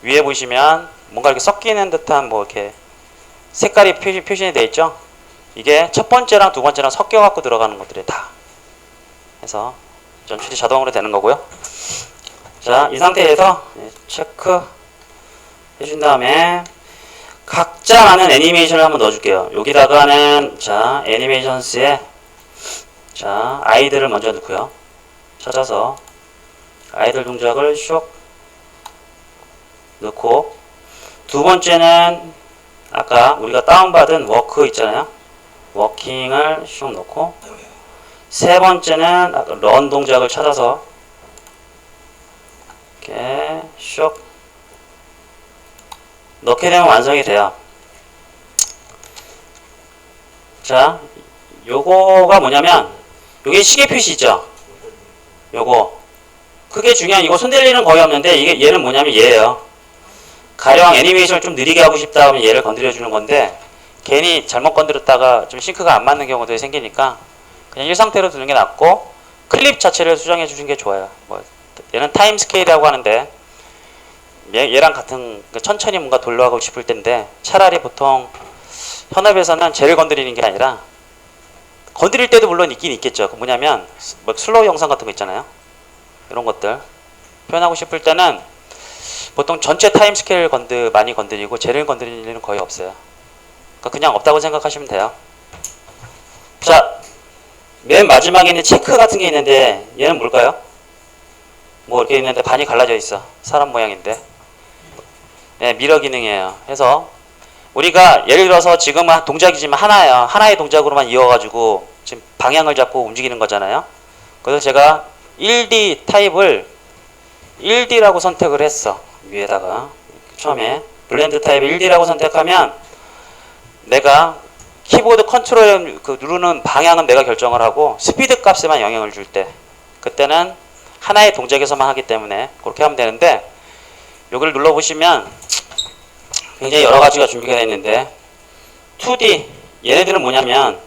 위에 보시면 뭔가 이렇게 섞이는 듯한 뭐 이렇게 색깔이 표시가 되어 있죠. 이게 첫 번째랑 두 번째랑 섞여 갖고 들어가는 것들이 다 해서 연출이 자동으로 되는 거고요. 자, 이 상태에서 체크 해준 다음에 각자 많은 애니메이션을 한번 넣어줄게요. 여기다가는 자 애니메이션스에 자 아이들을 먼저 넣고요. 찾아서 아이들 동작을 쇽 넣고 두 번째는 아까 우리가 다운받은 워크 있잖아요. 워킹을 슉 넣고 세 번째는 아까 런 동작을 찾아서 이렇게 슉 넣게 되면 완성이 돼요. 자, 요거가 뭐냐면 요게 시계 표시 있죠. 요거 크게 중요한 이거 손댈 일은 거의 없는데 이게 얘는 뭐냐면 얘예요. 가령 애니메이션을 좀 느리게 하고 싶다 하면 얘를 건드려 주는 건데 괜히 잘못 건드렸다가 좀 싱크가 안 맞는 경우도 생기니까 그냥 이 상태로 두는 게 낫고 클립 자체를 수정해 주는 게 좋아요. 뭐 얘는 타임 스케일이라고 하는데 얘랑 같은 천천히 뭔가 돌려가고 싶을 텐데 차라리 보통 현업에서는 쟤를 건드리는 게 아니라 건드릴 때도 물론 있긴 있겠죠. 뭐냐면 뭐 슬로우 영상 같은 거 있잖아요. 이런 것들 표현하고 싶을 때는 보통 전체 타임 스케일 많이 건드리고 쟤를 건드리는 일은 거의 없어요. 그러니까 그냥 없다고 생각하시면 돼요. 자, 맨 마지막에 있는 체크 같은 게 있는데 얘는 뭘까요? 뭐 이렇게 있는데 반이 갈라져 있어. 사람 모양인데. 네, 미러 기능이에요. 해서 우리가 예를 들어서 지금 동작이지만 하나예요. 하나의 동작으로만 이어가지고 지금 방향을 잡고 움직이는 거잖아요. 그래서 제가 1D 타입을 1D라고 선택을 했어. 위에다가 처음에 블렌드 타입 1D라고 선택하면 내가 키보드 컨트롤 누르는 방향은 내가 결정을 하고 스피드 값에만 영향을 줄 때 그때는 하나의 동작에서만 하기 때문에 그렇게 하면 되는데 여기를 눌러보시면 굉장히 여러 가지가 준비가 되어 있는데 2D 얘네들은 뭐냐면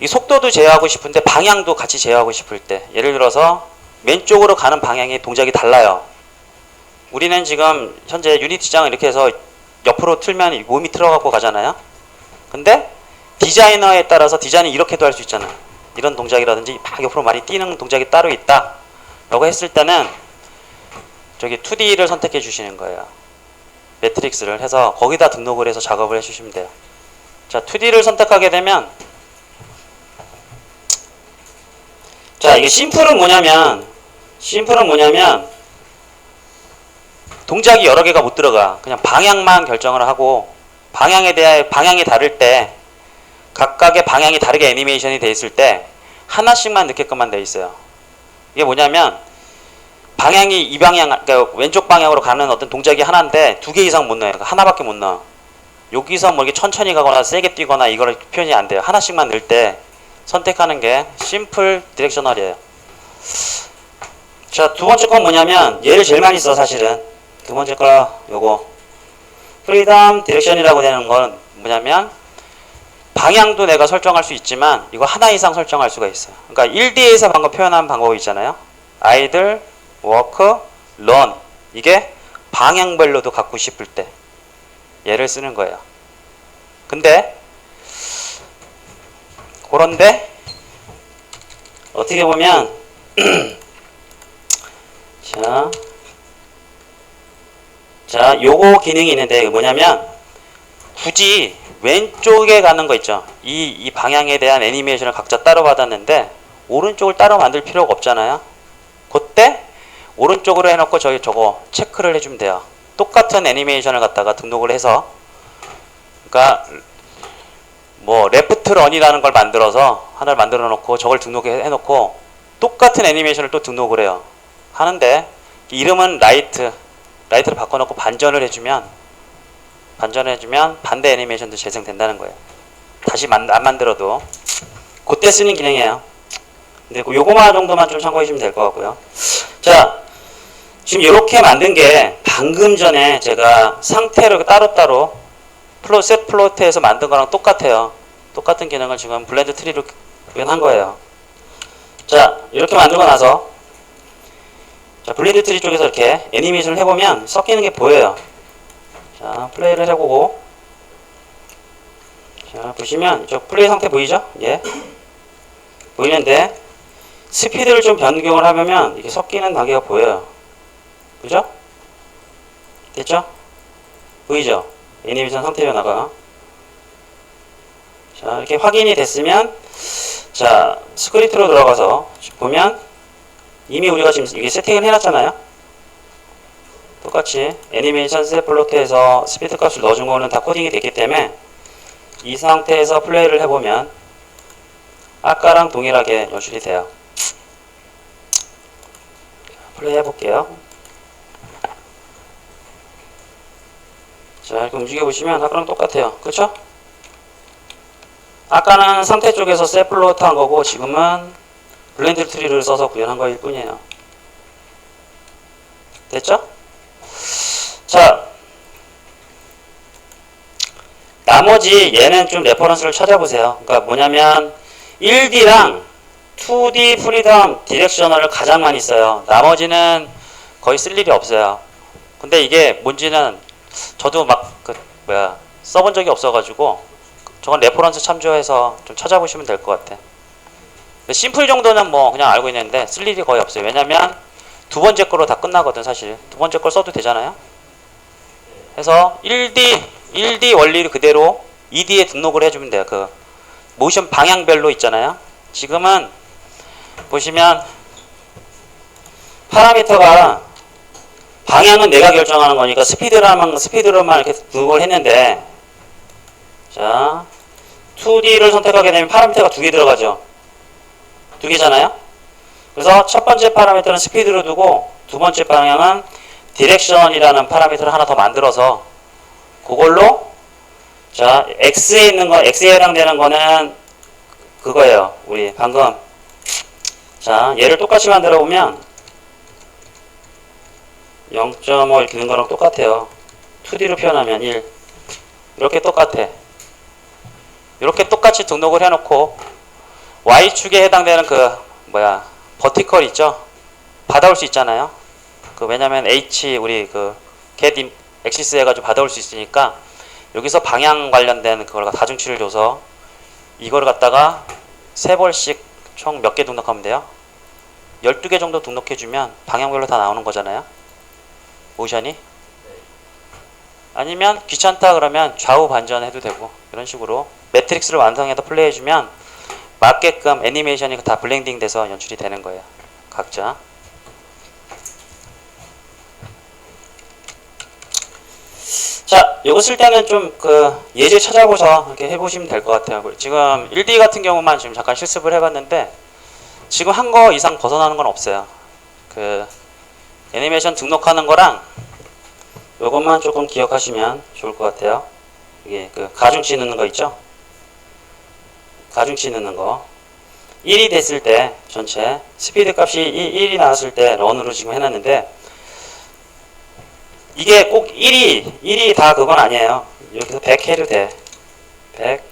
이 속도도 제어하고 싶은데 방향도 같이 제어하고 싶을 때 예를 들어서 왼쪽으로 가는 방향의 동작이 달라요. 우리는 지금 현재 유니티장을 이렇게 해서 옆으로 틀면 몸이 틀어갖고 가잖아요. 근데 디자이너에 따라서 디자인이 이렇게도 할 수 있잖아요. 이런 동작이라든지 막 옆으로 많이 뛰는 동작이 따로 있다 라고 했을 때는 저기 2D를 선택해 주시는 거예요. 매트릭스를 해서 거기다 등록을 해서 작업을 해 주시면 돼요. 자, 2D를 선택하게 되면 자, 이게 심플은 뭐냐면 동작이 여러 개가 못 들어가. 그냥 방향만 결정을 하고 방향에 대해 방향이 다를 때 각각의 방향이 다르게 애니메이션이 돼 있을 때 하나씩만 넣게끔만 돼 있어요. 이게 뭐냐면 방향이 이 방향, 그러니까 왼쪽 방향으로 가는 어떤 동작이 하나인데 두 개 이상 못 넣어요. 그러니까 하나밖에 못 넣어. 여기서 뭐 이렇게 천천히 가거나 세게 뛰거나 이걸 표현이 안 돼요. 하나씩만 넣을 때 선택하는 게 심플 디렉셔널이에요. 자, 두 번째 건 뭐냐면 얘를 제일 많이 써 사실은. 두 번째 거 요거 프리덤 디렉션이라고 되는 건 뭐냐면 방향도 내가 설정할 수 있지만 이거 하나 이상 설정할 수가 있어요. 그러니까 1D에서 방금 표현한 방법이 있잖아요. idle, walk, run. 이게 방향별로도 갖고 싶을 때 얘를 쓰는 거예요. 근데 그런데 어떻게 보면 자, 요거 기능이 있는데 뭐냐면 굳이 왼쪽에 가는 거 있죠. 이 방향에 대한 애니메이션을 각자 따로 받았는데 오른쪽을 따로 만들 필요가 없잖아요. 그때 오른쪽으로 해놓고 저거 체크를 해주면 돼요. 똑같은 애니메이션을 갖다가 등록을 해서 그러니까 뭐 레프트 런이라는 걸 만들어서 하나를 만들어 놓고 저걸 등록해 놓고 똑같은 애니메이션을 또 등록을 해요. 하는데 이름은 라이트를 바꿔놓고 반전을 해주면 반대 애니메이션도 재생된다는 거예요. 다시 안 만들어도 그때 쓰는 기능이에요. 근데 요거만 정도만 좀 참고해 주시면 될 것 같고요. 자, 지금 이렇게 만든 게 방금 전에 제가 상태를 따로따로 셋 플로트에서 만든 거랑 똑같아요. 똑같은 기능을 지금 블렌드 트리로 구현한 거예요. 자, 이렇게 만들고 나서 자, 블렌드 트리 쪽에서 이렇게 애니메이션을 해보면 섞이는 게 보여요. 자, 플레이를 해보고 자, 보시면 저 플레이 상태 보이죠? 예. 보이는데 스피드를 좀 변경을 하면 이게 섞이는 단계가 보여요. 그죠? 됐죠? 보이죠? 애니메이션 상태 변화가. 자, 이렇게 확인이 됐으면 자, 스크립트로 들어가서 보면 이미 우리가 지금 이게 세팅을 해놨잖아요. 똑같이 애니메이션 셋 플로트에서 스피드 값을 넣어준 거는 다 코딩이 됐기 때문에 이 상태에서 플레이를 해보면 아까랑 동일하게 연출이 돼요. 플레이 해볼게요. 자, 이렇게 움직여보시면 아까랑 똑같아요. 그쵸? 아까는 상태 쪽에서 셋 플로트 한 거고 지금은 블렌드 트리를 써서 구현한 거일 뿐이에요. 됐죠? 자, 나머지 얘는 좀 레퍼런스를 찾아보세요. 그러니까 뭐냐면 1D랑 2D 프리덤 디렉셔널을 가장 많이 써요. 나머지는 거의 쓸 일이 없어요. 근데 이게 뭔지는 저도 막 써본 적이 없어가지고 저건 레퍼런스 참조해서 좀 찾아보시면 될 것 같아. 심플 정도는 뭐 그냥 알고 있는데 쓸 일이 거의 없어요. 왜냐면 두 번째 거로 다 끝나거든. 사실 두 번째 걸 써도 되잖아요. 그래서 1D 원리를 그대로 2D에 등록을 해주면 돼요. 그 모션 방향별로 있잖아요. 지금은 보시면 파라미터가 방향은 내가 결정하는 거니까 스피드로만 이렇게 등록을 했는데 자, 2D를 선택하게 되면 파라미터가 두 개 들어가죠. 두 개잖아요. 그래서 첫 번째 파라미터는 스피드로 두고 두 번째 방향은 디렉션이라는 파라미터를 하나 더 만들어서 그걸로 자, X에 있는 거, X에 해당되는 거는 그거예요. 우리 방금 자, 얘를 똑같이 만들어 보면 0.5 이렇게 된 거랑 똑같아요. 2D로 표현하면 1 이렇게 똑같아. 이렇게 똑같이 등록을 해놓고 Y축에 해당되는 버티컬 있죠? 받아올 수 있잖아요. 왜냐면 H 우리 get axis 해가지고 받아올 수 있으니까 여기서 방향 관련된 그걸 다중치를 줘서 이걸 갖다가 3벌씩 총 몇 개 등록하면 돼요? 12개 정도 등록해주면 방향별로 다 나오는 거잖아요. 모션이. 아니면 귀찮다 그러면 좌우 반전해도 되고 이런 식으로 매트릭스를 완성해서 플레이해주면 맞게끔 애니메이션이 다 블렌딩 돼서 연출이 되는 거예요. 각자. 자, 요거 쓸 때는 좀 그 예제 찾아보셔서 이렇게 해보시면 될 것 같아요. 지금 1D 같은 경우만 지금 잠깐 실습을 해봤는데 지금 한 거 이상 벗어나는 건 없어요. 그 애니메이션 등록하는 거랑 요것만 조금 기억하시면 좋을 것 같아요. 이게 그 가중치 넣는 거 있죠? 가중치 넣는 거 1이 됐을 때 전체 스피드 값이 1이 나왔을 때 런으로 지금 해놨는데 이게 꼭 1이 다 그건 아니에요. 여기서 100 해도 돼. 100,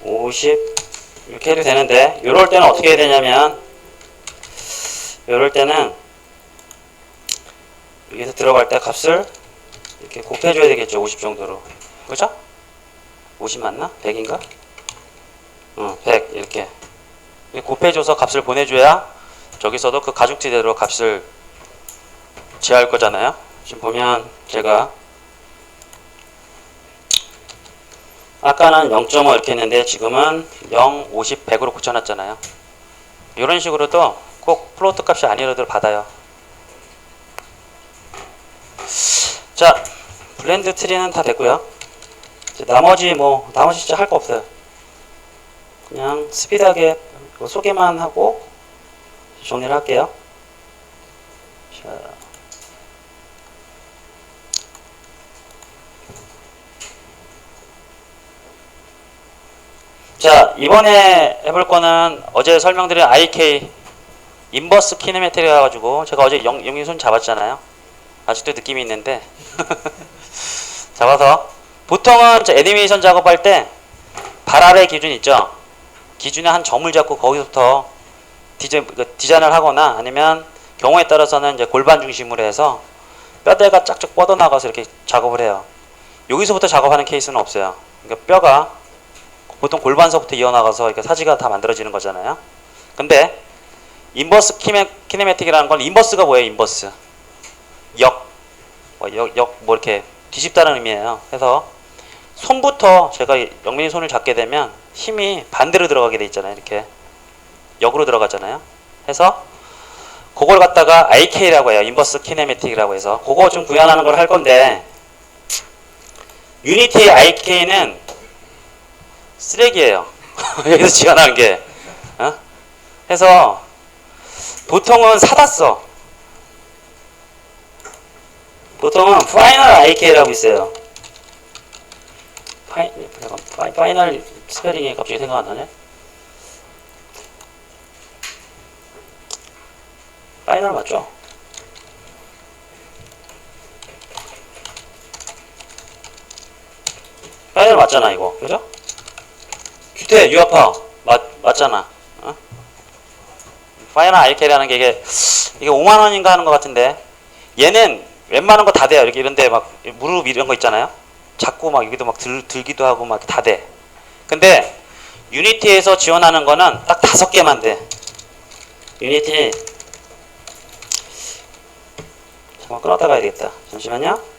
50 이렇게 해도 되는데 이럴 때는 어떻게 해야 되냐면 이럴 때는 여기서 들어갈 때 값을 이렇게 곱해줘야 되겠죠. 50 정도로. 그죠? 50 맞나? 100인가? 100 이렇게 곱해줘서 값을 보내줘야 저기서도 그 가중치대로 값을 제할 거잖아요. 지금 보면 제가 아까는 0.5 이렇게 했는데 지금은 0, 50, 100으로 붙여놨잖아요. 이런 식으로도 꼭 플로트 값이 아니라도 받아요. 자, 블렌드 트리는 다 됐고요. 이제 나머지 진짜 할 거 없어요. 그냥 스피드하게 소개만 하고 정리를 할게요. 자, 이번에 해볼 거는 어제 설명드린 IK 인버스 키네매틱이 가지고 제가 어제 영민 손 잡았잖아요. 아직도 느낌이 있는데 잡아서 보통은 애니메이션 작업할 때 발 아래 기준 있죠. 기준에 한 점을 잡고 거기서부터 디자인을 하거나 아니면 경우에 따라서는 이제 골반 중심으로 해서 뼈대가 쫙쫙 뻗어나가서 이렇게 작업을 해요. 여기서부터 작업하는 케이스는 없어요. 그러니까 뼈가 보통 골반서부터 이어나가서 이렇게 사지가 다 만들어지는 거잖아요. 근데 인버스 키네매틱이라는 건 인버스가 뭐예요? 인버스 뭐 이렇게 뒤집다는 의미예요. 그래서 손부터 제가 영민이 손을 잡게 되면 힘이 반대로 들어가게 돼 있잖아요. 이렇게 역으로 들어가잖아요. 해서 그걸 갖다가 IK라고 해요. 인버스 키네매틱이라고 해서 그거 좀 구현하는 걸 할 건데 유니티의 IK는 쓰레기예요. 여기서 지원하는 게 해서 보통은 사다 써. 보통은 파이널 IK라고 있어요. 파이널 스페링이 갑자기 생각 안 나네. 파이널 맞죠? 파이널 맞잖아 이거. 그죠? 규태 유아파 맞잖아. 파이널 IK라는 게 이게 5만원인가 하는 것 같은데 얘는 웬만한 거 다 돼요. 이렇게 이런데 막 무릎 이런 거 있잖아요. 자꾸 막 여기도 막 들기도 하고 막 다 돼. 근데 유니티에서 지원하는 거는 딱 5개만 돼. 유니티 잠깐 끊었다 가야 되겠다. 잠시만요.